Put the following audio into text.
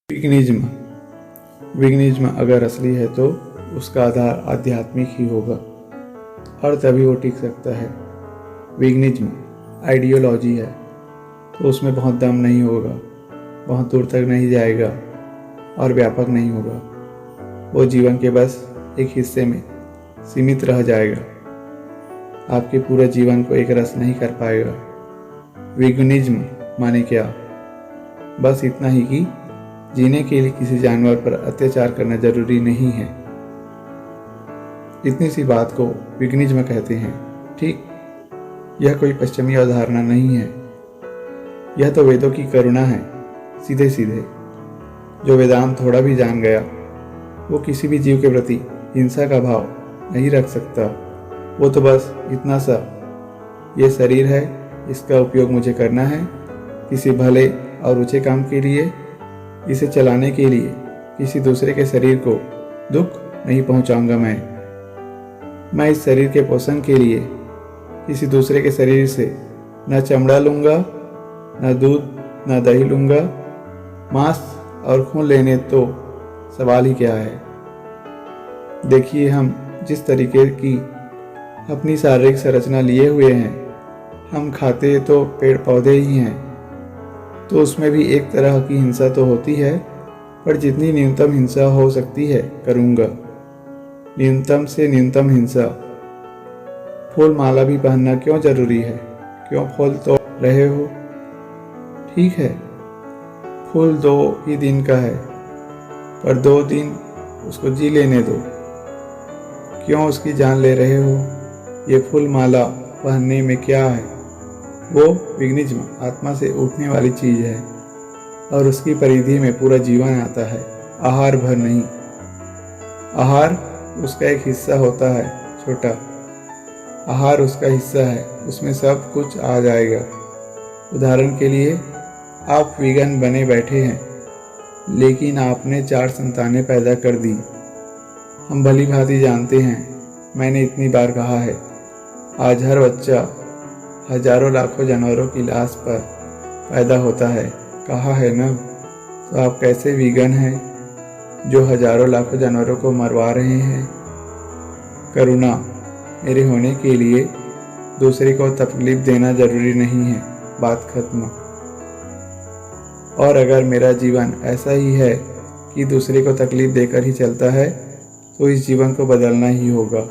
विघ्निज्म विघ्निज्म अगर असली है तो उसका आधार आध्यात्मिक ही होगा और तभी वो टिक सकता है। विघ्निज्म आइडियोलॉजी है तो उसमें बहुत दम नहीं होगा, बहुत दूर तक नहीं जाएगा और व्यापक नहीं होगा। वो जीवन के बस एक हिस्से में सीमित रह जाएगा, आपके पूरे जीवन को एक रस नहीं कर पाएगा। विघ्निज्म माने क्या? बस इतना ही कि जीने के लिए किसी जानवर पर अत्याचार करना जरूरी नहीं है। इतनी सी बात को विघ्निज्म कहते हैं। ठीक, यह कोई पश्चिमी अवधारणा नहीं है, यह तो वेदों की करुणा है। सीधे सीधे जो वेदांत थोड़ा भी जान गया वो किसी भी जीव के प्रति हिंसा का भाव नहीं रख सकता। वो तो बस इतना सा, ये शरीर है, इसका उपयोग मुझे करना है किसी भले और ऊंचे काम के लिए। इसे चलाने के लिए किसी दूसरे के शरीर को दुख नहीं पहुंचाऊंगा। मैं इस शरीर के पोषण के लिए किसी दूसरे के शरीर से न चमड़ा लूंगा, न दूध, न दही लूंगा। मांस और खून लेने तो सवाल ही क्या है। देखिए, हम जिस तरीके की अपनी शारीरिक संरचना लिए हुए हैं, हम खाते तो पेड़ पौधे ही हैं, तो उसमें भी एक तरह की हिंसा तो होती है, पर जितनी न्यूनतम हिंसा हो सकती है करूँगा। न्यूनतम से न्यूनतम हिंसा। फूल माला भी पहनना क्यों जरूरी है? क्यों फूल तोड़ रहे हो? ठीक है, फूल 2 ही दिन का है, पर 2 दिन उसको जी लेने दो। क्यों उसकी जान ले रहे हो? ये फूल माला पहनने में क्या है? वो विघ्निज्म आत्मा से उठने वाली चीज है और उसकी परिधि में पूरा जीवन आता है, आहार भर नहीं। आहार उसका एक हिस्सा होता है, छोटा। आहार उसका हिस्सा है, उसमें सब कुछ आ जाएगा। उदाहरण के लिए, आप वीगन बने बैठे हैं, लेकिन आपने 4 संतानें पैदा कर दी। हम भली भांति जानते हैं, मैंने इतनी बार कहा है, आज हर बच्चा हजारों लाखों जानवरों की लाश पर पैदा होता है। कहा है ना? तो आप कैसे वीगन हैं जो हजारों लाखों जानवरों को मरवा रहे हैं? करुणा मेरे होने के लिए दूसरे को तकलीफ देना जरूरी नहीं है, बात खत्म। और अगर मेरा जीवन ऐसा ही है कि दूसरे को तकलीफ देकर ही चलता है, तो इस जीवन को बदलना ही होगा।